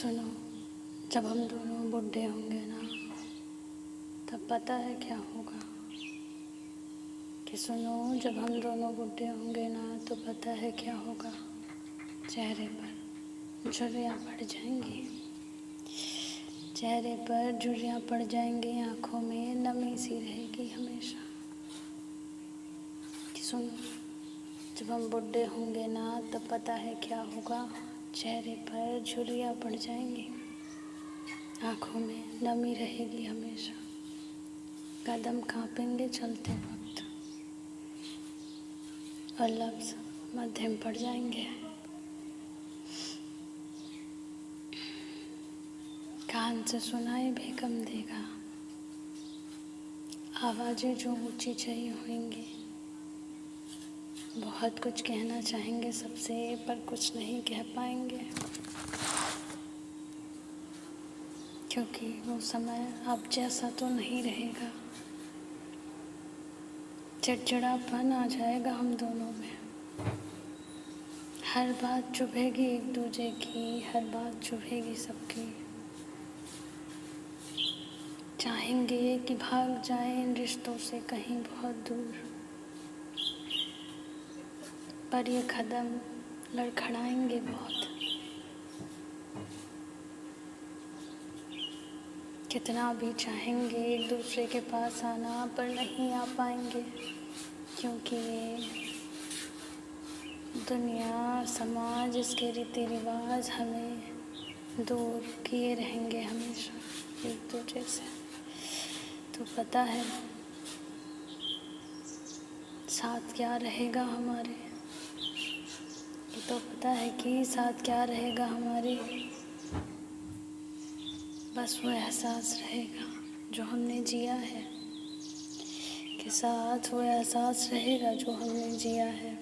सुनो, जब हम दोनों बूढ़े होंगे ना, तब पता है क्या होगा। कि सुनो, जब हम दोनों बूढ़े होंगे ना, तो पता है क्या होगा। चेहरे पर झुर्रियाँ पड़ जाएंगी, चेहरे पर झुर्रियाँ पड़ जाएंगी, आँखों में नमी सी रहेगी हमेशा। कि सुनो, जब हम बूढ़े होंगे ना, तब पता है क्या होगा। चेहरे पर झुर्रियाँ पड़ जाएंगी, आँखों में नमी रहेगी हमेशा, कदम कांपेंगे चलते वक्त और लफ्ज़ मध्यम पड़ जाएंगे। कान से सुनाई भी कम देगा, आवाज़ें जो ऊंची चाहिए होंगी। बहुत कुछ कहना चाहेंगे सबसे, पर कुछ नहीं कह पाएंगे, क्योंकि वो समय अब जैसा तो नहीं रहेगा। चिड़चिड़ापन आ जाएगा हम दोनों में, हर बात चुभेगी एक दूजे की, हर बात चुभेगी सबकी। चाहेंगे कि भाग जाएं इन रिश्तों से कहीं बहुत दूर, पर ये कदम लड़खड़ाएंगे बहुत। कितना भी चाहेंगे एक दूसरे के पास आना, पर नहीं आ पाएंगे, क्योंकि ये दुनिया, समाज, इसके रीति रिवाज हमें दूर किए रहेंगे हमेशा एक दूसरे से। तो पता है साथ क्या रहेगा हमारे, ये तो पता है कि साथ क्या रहेगा हमारे। बस वो एहसास रहेगा जो हमने जिया है, कि साथ वो एहसास रहेगा जो हमने जिया है।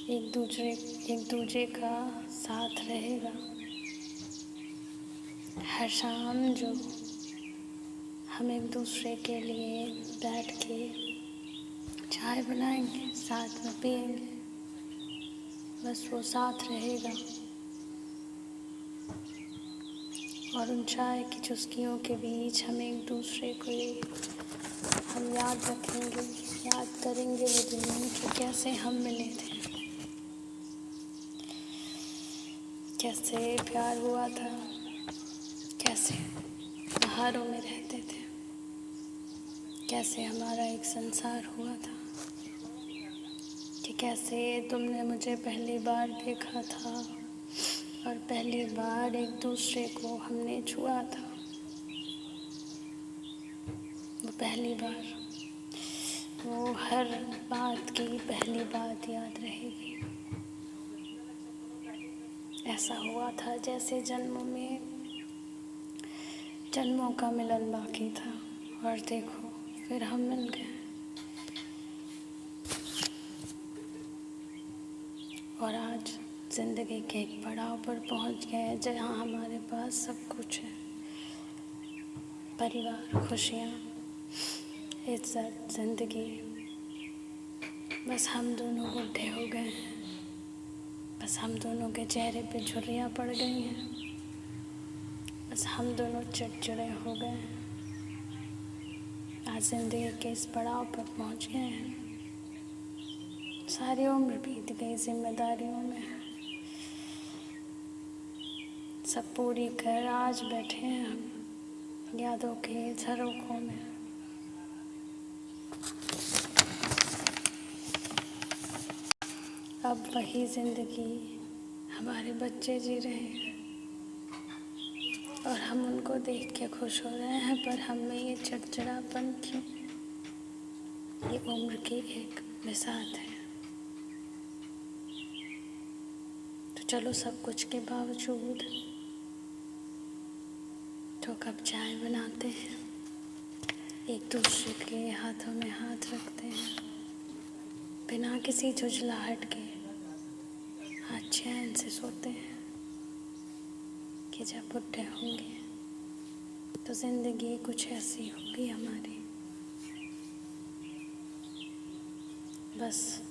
एक दूसरे का साथ रहेगा। हर शाम जो हम एक दूसरे के लिए बैठ के चाय बनाएंगे, साथ में पिएंगे, बस वो साथ रहेगा। और उन चाय की चुस्कियों के बीच हम एक दूसरे को हम याद रखेंगे, याद करेंगे वो दिन कि कैसे हम मिले थे, कैसे प्यार हुआ था, कैसे बाहरों में रहते थे, कैसे हमारा एक संसार हुआ था, कि कैसे तुमने मुझे पहली बार देखा था और पहली बार एक दूसरे को हमने छुआ था। वो पहली बार, वो हर बात की पहली बात याद रहेगी। ऐसा हुआ था जैसे जन्मों का मिलन बाकी था, और देखो फिर हम मिल गए। और आज ज़िंदगी के एक पड़ाव पर पहुंच गए जहाँ हमारे पास सब कुछ है, परिवार, खुशियाँ, इज्जत, ज़िंदगी। बस हम दोनों बूढ़े हो गए हैं, बस हम दोनों के चेहरे पे झुर्रियाँ पड़ गई हैं, बस हम दोनों चिड़चिड़े हो गए हैं। आज ज़िंदगी के इस पड़ाव पर पहुंच गए हैं, सारी उम्र बीत गई जिम्मेदारियों में, सब पूरी कर आज बैठे हैं हम यादों के झरोखों में। अब वही ज़िंदगी हमारे बच्चे जी रहे हैं, और हम उनको देख के खुश हो रहे हैं, पर हम में ये चिड़चिड़ापन क्यों? ये उम्र की एक बिसात है। तो चलो सब कुछ के बावजूद तो कप चाय बनाते हैं, एक दूसरे के हाथों में हाथ रखते हैं, बिना किसी झुंझलाहट के आज चैन से सोते हैं, कि जब बुढ़े होंगे तो ज़िंदगी कुछ ऐसी होगी हमारी। बस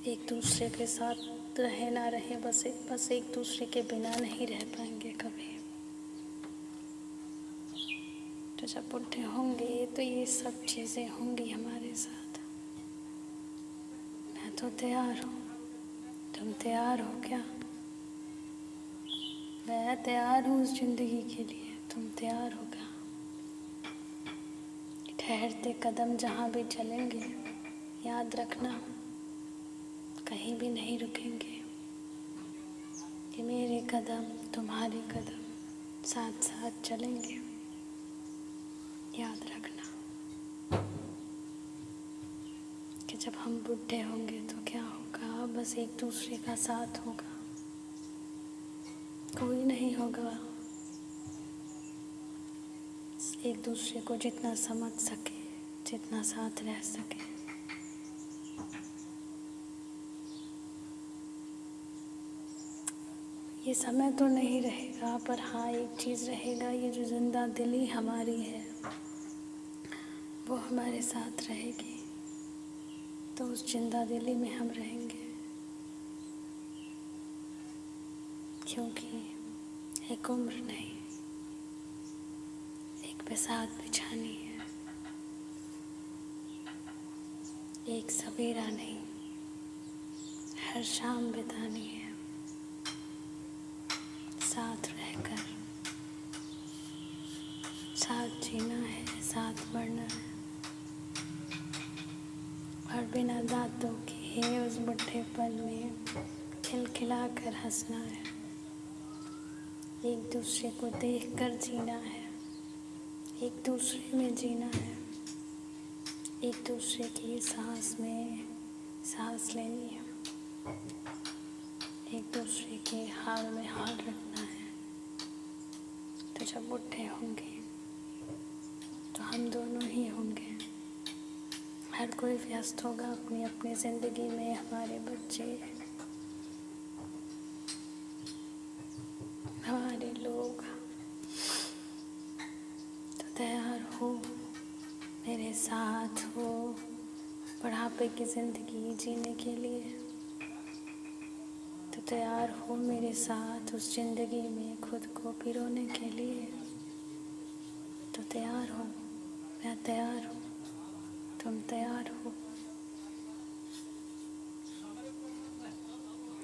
एक दूसरे के साथ रहे ना रहे, बस एक दूसरे के बिना नहीं रह पाएंगे कभी। तो जब बुढ़े होंगे तो ये सब चीज़ें होंगी हमारे साथ। मैं तो तैयार हूँ, तुम तैयार हो क्या? मैं तैयार हूँ उस ज़िंदगी के लिए, तुम तैयार हो क्या? ठहरते कदम जहाँ भी चलेंगे, याद रखना कहीं भी नहीं रुकेंगे, कि मेरे कदम तुम्हारे कदम साथ साथ चलेंगे। याद रखना कि जब हम बूढ़े होंगे तो क्या होगा, बस एक दूसरे का साथ होगा, कोई नहीं होगा। एक दूसरे को जितना समझ सके, जितना साथ रह सके। ये समय तो नहीं रहेगा, पर हाँ एक चीज़ रहेगा, ये जो जिंदा दिली हमारी है वो हमारे साथ रहेगी। तो उस जिंदा दिली में हम रहेंगे, क्योंकि एक उम्र नहीं, एक बसात बिछानी है, एक सवेरा नहीं, हर शाम बितानी है साथ रहकर। साथ जीना है, साथ बढ़ना है, और बिना दांतों के उस बुढ़ेपन में खिलखिला कर हंसना है। एक दूसरे को देखकर जीना है, एक दूसरे में जीना है, एक दूसरे की सांस में सांस लेनी है, एक दूसरे के हाल में हाल रखना है। तो जब बुढ़े होंगे तो हम दोनों ही होंगे। हर कोई व्यस्त होगा अपनी अपनी ज़िंदगी में, हमारे बच्चे, हमारे लोग। तो तैयार हो मेरे साथ हो बुढ़ापे की ज़िंदगी जीने के लिए। तो तैयार हो मेरे साथ उस ज़िंदगी में खुद को पिरोने के लिए। तो तैयार हो, मैं तैयार हूँ, तुम तैयार हो।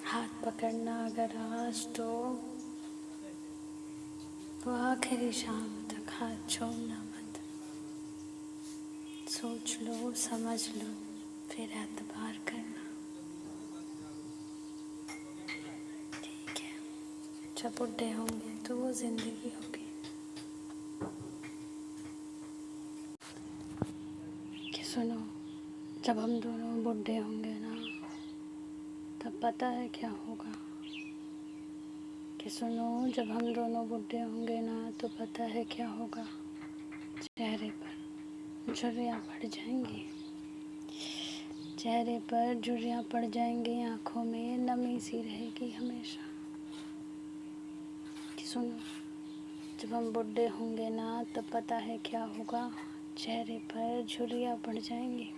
हाथ पकड़ना अगर आज तो वो आखिरी शाम तक हाथ छोड़ना मत। सोच लो, समझ लो, फिर एतबार करना, ठीक है? जब बुढ़े होंगे तो वो ज़िंदगी होगी कि सुनो, जब हम दोनों बुढ़े होंगे ना, तब पता है क्या होगा? कि सुनो, जब हम दोनों बुढ़े होंगे ना, तो पता है क्या होगा? चेहरे पर झुर्रियाँ पड़ जाएंगी, चेहरे पर झुर्रियाँ पड़ जाएंगी, आँखों में नमी सी रहेगी हमेशा। कि सुनो, जब हम बुढ़े होंगे ना, तब पता है क्या होगा? चेहरे पर झुर्रियाँ पड़ जाएंगी,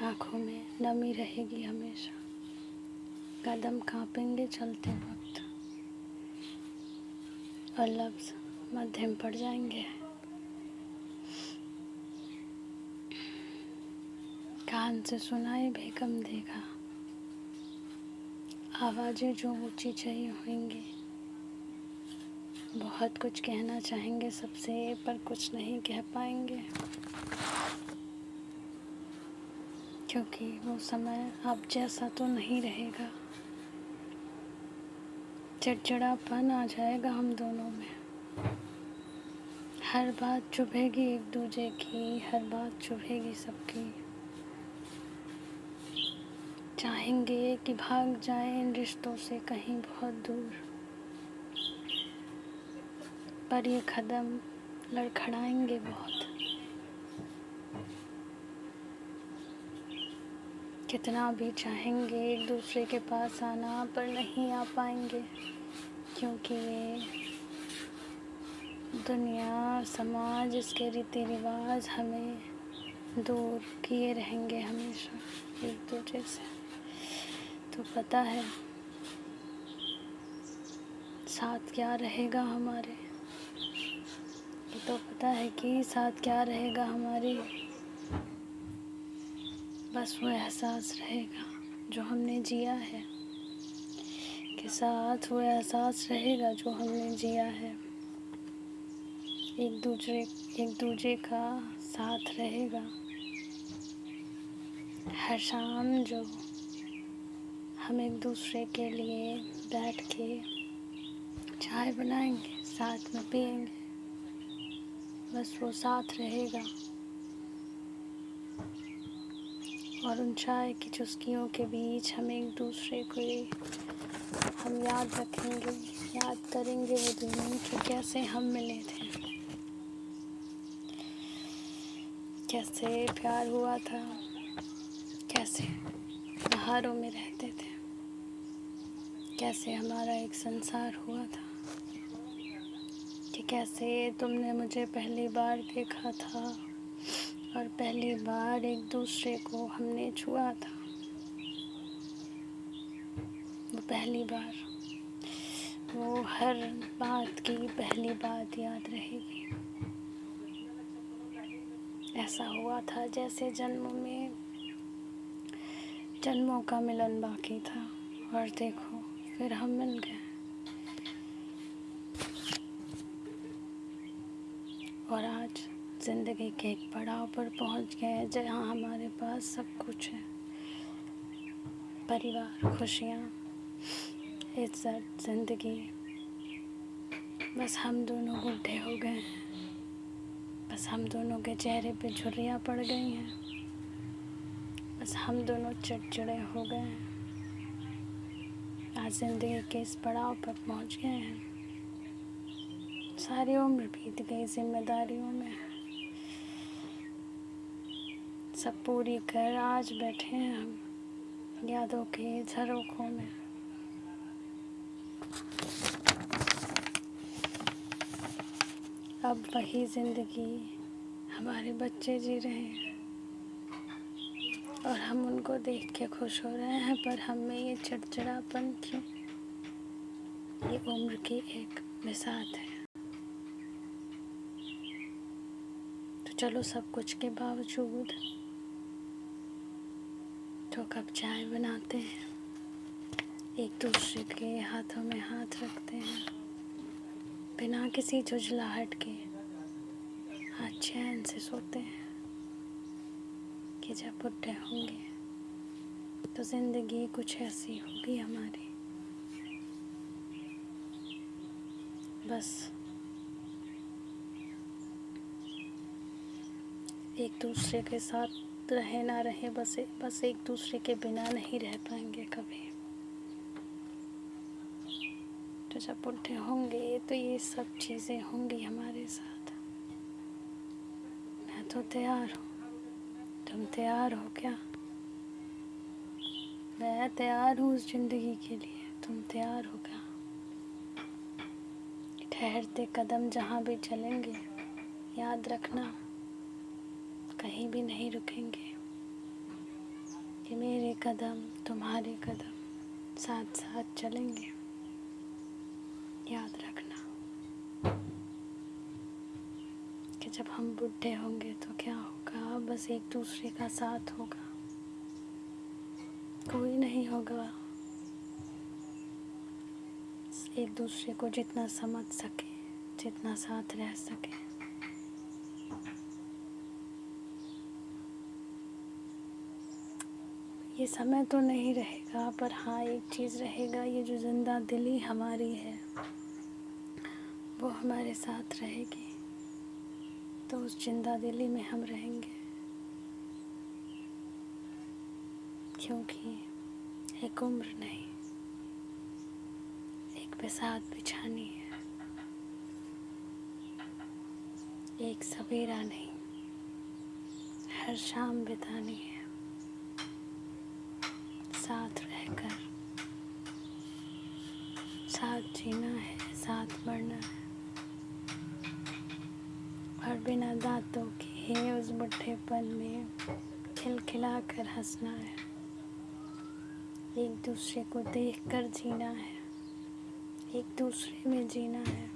आँखों में नमी रहेगी हमेशा, कदम कांपेंगे चलते वक्त, और लफ्ज़ मध्यम पड़ जाएंगे। कान से सुनाई भी कम देगा, आवाज़ें जो ऊंची चाहिए होंगी। बहुत कुछ कहना चाहेंगे सबसे, पर कुछ नहीं कह पाएंगे, क्योंकि वो समय अब जैसा तो नहीं रहेगा। चिड़चिड़ापन आ जाएगा हम दोनों में, हर बात चुभेगी एक दूजे की, हर बात चुभेगी सबकी। चाहेंगे कि भाग जाएं इन रिश्तों से कहीं बहुत दूर, पर ये कदम लड़खड़ाएंगे बहुत। कितना भी चाहेंगे एक दूसरे के पास आना, पर नहीं आ पाएंगे, क्योंकि ये दुनिया, समाज, इसके रीति रिवाज हमें दूर किए रहेंगे हमेशा एक दूसरे से। पता है साथ क्या रहेगा हमारे, ये तो पता है कि साथ क्या रहेगा हमारे। बस वो एहसास रहेगा जो हमने जिया है, के साथ वो एहसास रहेगा जो हमने जिया है। एक दूसरे का साथ रहेगा। हर शाम जो हम एक दूसरे के लिए बैठ के चाय बनाएंगे, साथ में पिएंगे, बस वो साथ रहेगा। और उन चाय की चुस्कियों के बीच हम एक दूसरे को हम याद रखेंगे, याद करेंगे वो दिन कि कैसे हम मिले थे, कैसे प्यार हुआ था, कैसे बहारों में रहते थे, कैसे हमारा एक संसार हुआ था, कि कैसे तुमने मुझे पहली बार देखा था और पहली बार एक दूसरे को हमने छुआ था। वो पहली बार, वो हर बात की पहली बात याद रहेगी। ऐसा हुआ था जैसे जन्मों का मिलन बाकी था, और देखो फिर हम मिल गए। और आज ज़िंदगी के एक पड़ाव पर पहुंच गए हैं जहाँ हमारे पास सब कुछ है, परिवार, खुशियाँ, इज्जत, ज़िंदगी। बस हम दोनों बूढ़े हो गए हैं, बस हम दोनों के चेहरे पे झुर्रियाँ पड़ गई हैं, बस हम दोनों चिड़चिड़े हो गए हैं। आज ज़िंदगी के इस पड़ाव पर पहुंच गए हैं। सारी उम्र बीत गई जिम्मेदारियों में, सब पूरी कर आज बैठे हैं हम यादों के झरोखों में। अब वही ज़िंदगी हमारे बच्चे जी रहे हैं और हम उनको देख के खुश हो रहे हैं, पर हमें ये चिड़चिड़ापन क्यों? ये उम्र की एक बिसात है। तो चलो सब कुछ के बावजूद तो कप चाय बनाते हैं, एक दूसरे के हाथों में हाथ रखते हैं, बिना किसी झुंझलाहट के आज चैन से सोते हैं कि जब बुढ़े होंगे तो ज़िंदगी कुछ ऐसी होगी हमारी। बस एक दूसरे के साथ रहे ना रहे, बस एक दूसरे के बिना नहीं रह पाएंगे कभी। तो जब बुढ़े होंगे तो ये सब चीज़ें होंगी हमारे साथ। मैं तो तैयार हूँ, तुम तैयार हो क्या? मैं तैयार हूँ उस ज़िंदगी के लिए, तुम तैयार हो क्या? ठहरते कदम जहाँ भी चलेंगे याद रखना कहीं भी नहीं रुकेंगे, कि मेरे कदम तुम्हारे कदम साथ साथ चलेंगे। याद रखना कि जब हम बुढ़े होंगे तो क्या होगा, बस एक दूसरे का साथ होगा, कोई नहीं होगा। एक दूसरे को जितना समझ सके, जितना साथ रह सके। ये समय तो नहीं रहेगा, पर हाँ एक चीज़ रहेगा, ये जो जिंदा दिली हमारी है वो हमारे साथ रहेगी। तो उस जिंदा दिली में हम रहेंगे, क्योंकि एक उम्र नहीं, एक बिसात बिछानी है, एक सवेरा नहीं, हर शाम बितानी है, साथ रहकर साथ जीना है, साथ मरना है, और बिना दांतों के उस बुढ़ेपन में खिलखिला कर हंसना है। एक दूसरे को देखकर जीना है, एक दूसरे में जीना है,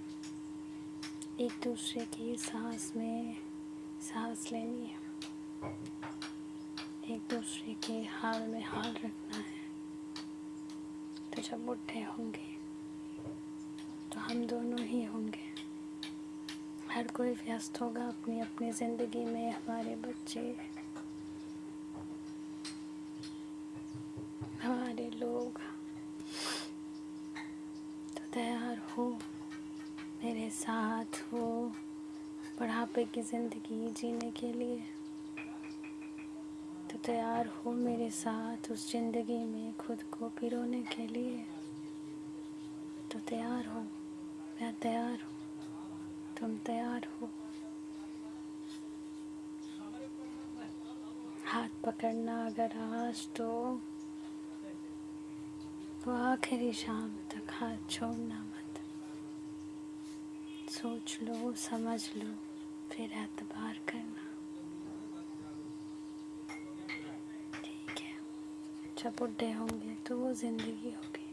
एक दूसरे की सांस में सांस लेनी है, एक दूसरे के हाल में हाल रखना है। तो जब बुढ़े होंगे तो हम दोनों ही होंगे। हर कोई व्यस्त होगा अपनी अपनी ज़िंदगी में। हमारे बच्चे, हमारे लोग। तो तैयार हो मेरे साथ हो बुढ़ापे की ज़िंदगी जीने के लिए। तो तैयार हो मेरे साथ उस ज़िंदगी में खुद को पिरोने के लिए। तो तैयार हो, मैं तैयार हूँ, तुम तैयार हो। हाथ पकड़ना अगर आज तो वो आखिरी शाम तक हाथ छोड़ना मत। सोच लो, समझ लो, फिर एतबार करना। ठीक है, जब बुढ़े होंगे तो वो ज़िंदगी होगी।